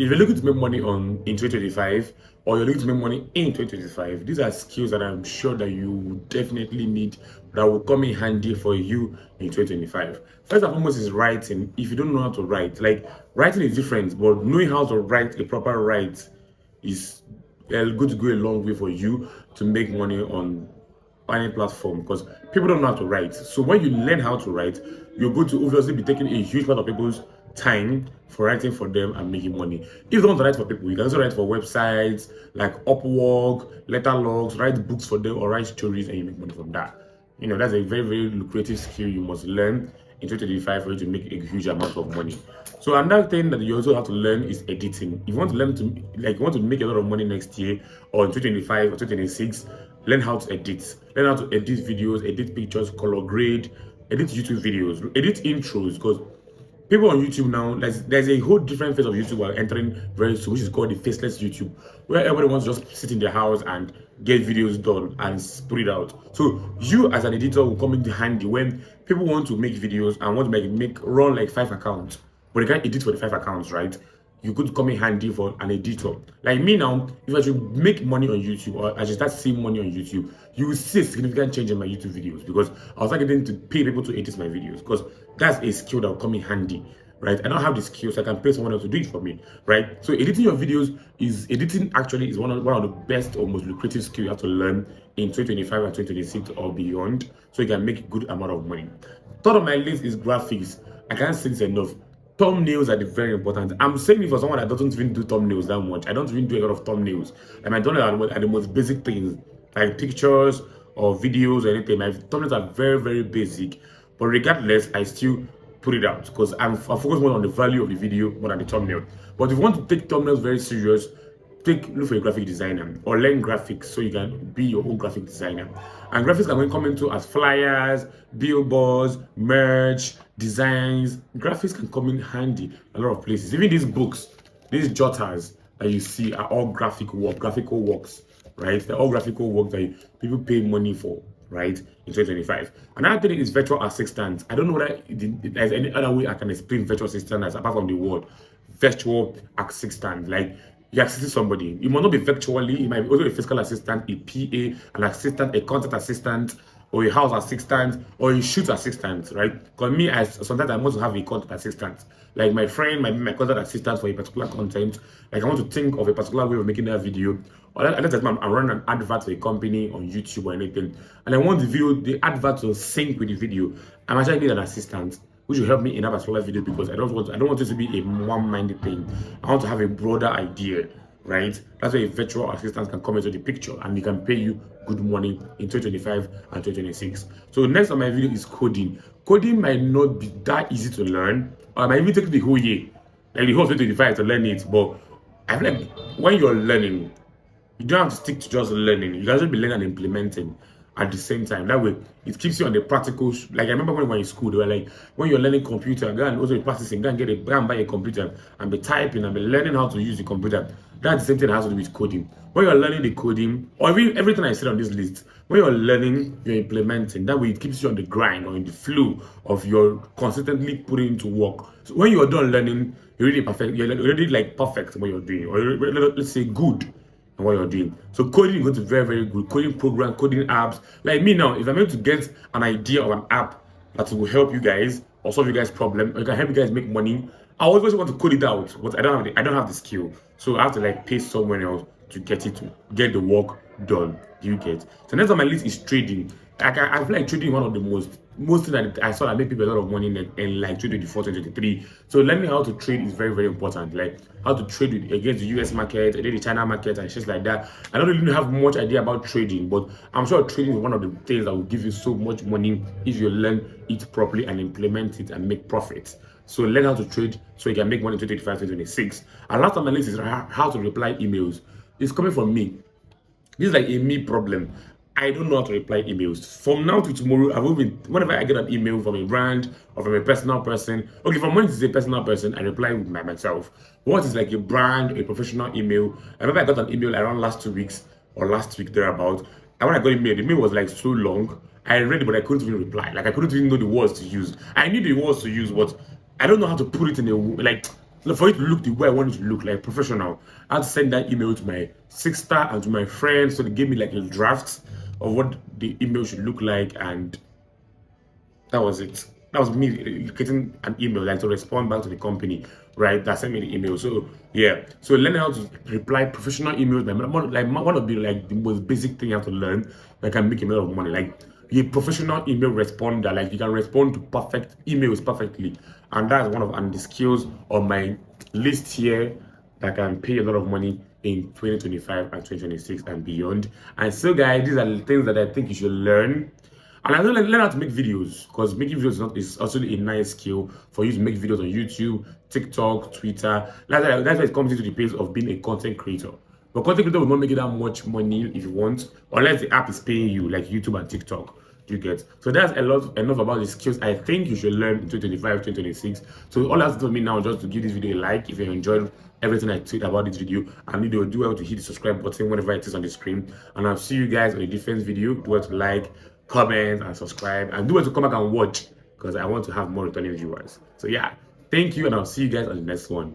if you're looking to make money in 2025, or you're looking to make money in 2025, these are skills that I'm sure that you will definitely need, that will come in handy for you in 2025. First and foremost is writing. If you don't know how to write, like, writing is different, but knowing how to write a proper write is going to go a long way for you to make money on any platform, because people don't know how to write. So when you learn how to write, you're going to obviously be taking a huge part of people's time for writing for them and making money. If you don't want to write for people, you can also write for websites like Upwork, letter logs, write books for them, or write stories, and you make money from that. You know, that's a very, very lucrative skill you must learn in 2025 for you to make a huge amount of money. So another thing that you also have to learn is editing. If you want to learn to, like, you want to make a lot of money next year or in 2025 or 2026, learn how to edit. Learn how to edit videos, edit pictures, color grade, edit YouTube videos, edit intros, because people on YouTube now, there's a whole different phase of YouTube we're entering very soon, which is called the Faceless YouTube, where everybody wants to just sit in their house and get videos done and put it out. So you as an editor will come into handy when people want to make videos and want to run like 5 accounts, but they can't edit for the 5 accounts, right? You could come in handy for an editor. Like me now, if I should make money on YouTube, or I should start seeing money on YouTube, you will see a significant change in my YouTube videos, because I was getting to pay people to edit my videos, because that's a skill that will come in handy, right? I don't have the skills, so I can pay someone else to do it for me, right? So editing your videos is one of the best or most lucrative skills you have to learn in 2025 and 2026 or beyond, so you can make a good amount of money. Third on my list is graphics. I can't say this enough. Thumbnails are very important. I'm saying it for someone that doesn't even do thumbnails that much. I don't even do a lot of thumbnails. And my thumbnails are the most basic things, like pictures or videos or anything. My thumbnails are very, very basic. But regardless, I still put it out, because I focus more on the value of the video more than the thumbnail. But if you want to take thumbnails very serious, look for a graphic designer or learn graphics so you can be your own graphic designer. And graphics can come into as flyers, billboards, merch, designs. Graphics can come in handy a lot of places. Even these books, these jotters that you see are all graphical works, right? They're all graphical work that people pay money for, right, in 2025. Another thing is virtual assistants. I don't know whether there's any other way I can explain virtual assistants apart from the word virtual assistant. Like, you're assisting somebody. It might not be virtually, it might be also a physical assistant, a PA, an assistant, a contact assistant, or a house assistant, or a shoot assistant, right? Because me, sometimes I want to have a contact assistant. Like my friend might be my contact assistant for a particular content. Like I want to think of a particular way of making that video. Or let's say I'm running an advert for a company on YouTube or anything, and I want the advert to sync with the video. I'm actually need an assistant which will help me in that particular video, because I don't want it to be a one-minded thing. I want to have a broader idea, right? That's why a virtual assistant can come into the picture and they can pay you good money in 2025 and 2026. So next on my video is coding. Coding might not be that easy to learn, or I might even take the whole year, like the whole 2025 to learn it. But I feel like when you're learning, you don't have to stick to just learning. You can also be learning and implementing at the same time. That way, it keeps you on the practical. Like I remember when we were in school, they were like, when you're learning computer, go and also be practicing, go and buy a computer and be typing and be learning how to use the computer. That's the same thing that has to do with coding. When you're learning the coding, or everything I said on this list, when you're learning, you're implementing. That way, it keeps you on the grind or in the flow of your consistently putting into work. So when you're done learning, you're really perfect. You're already like perfect what you're doing, or let's say good what you're doing. So coding is going to be very, very good. Coding program, coding apps. Like me now, if I'm able to get an idea of an app that will help you guys or solve you guys' problem, or it can help you guys make money, I always want to code it out, but I don't have the skill. So I have to like pay someone else to get the work done. You get. So next on my list is trading. I feel like trading is one of the most things that I saw that make people a lot of money in like 2024, 2023. So learning how to trade is very, very important. Like how to trade against the US market, against the China market, and shit like that. I don't really have much idea about trading, but I'm sure trading is one of the things that will give you so much money if you learn it properly and implement it and make profits. So learn how to trade so you can make money in 2025, 2026. And last on my list is how to reply emails. It's coming from me. This is like a me problem. I don't know how to reply emails. From now to tomorrow, whenever I get an email from a brand or from a personal person, okay, from when it's a personal person, I reply with myself. Once it's like a brand, a professional email, I remember I got an email around last 2 weeks or last week thereabout. And when I got the mail was like so long. I read it, but I couldn't even reply. Like I couldn't even know the words to use. I knew the words to use, but I don't know how to put it in a like. for it to look the way I want it to look, like professional. I had to send that email to my sister and to my friends, so they gave me like a draft of what the email should look like, and that was it. That was me getting an email, like to respond back to the company, right? That sent me the email. So yeah, so learning how to reply professional emails, like one of the most basic thing you have to learn that can make a lot of money. Like a professional email responder, like you can respond to perfect emails perfectly, and that's one of the skills on my list here that can pay a lot of money in 2025 and 2026 and beyond. And so, guys, these are the things that I think you should learn. And I learn how to make videos, because making videos is also a nice skill for you to make videos on YouTube, TikTok, Twitter. That's why it comes into the place of being a content creator. But content creator will not make you that much money if you want, unless the app is paying you, like YouTube and TikTok. You get? So that's enough about the skills I think you should learn in 2025, 2026. So all that's to me now, just to give this video a like if you enjoyed everything I tweet about this video, and you do well to hit the subscribe button whenever it is on the screen. And I'll see you guys on a different video. Do well to like, comment, and subscribe, and do well to come back and watch, because I want to have more returning viewers. So yeah, thank you, and I'll see you guys on the next one.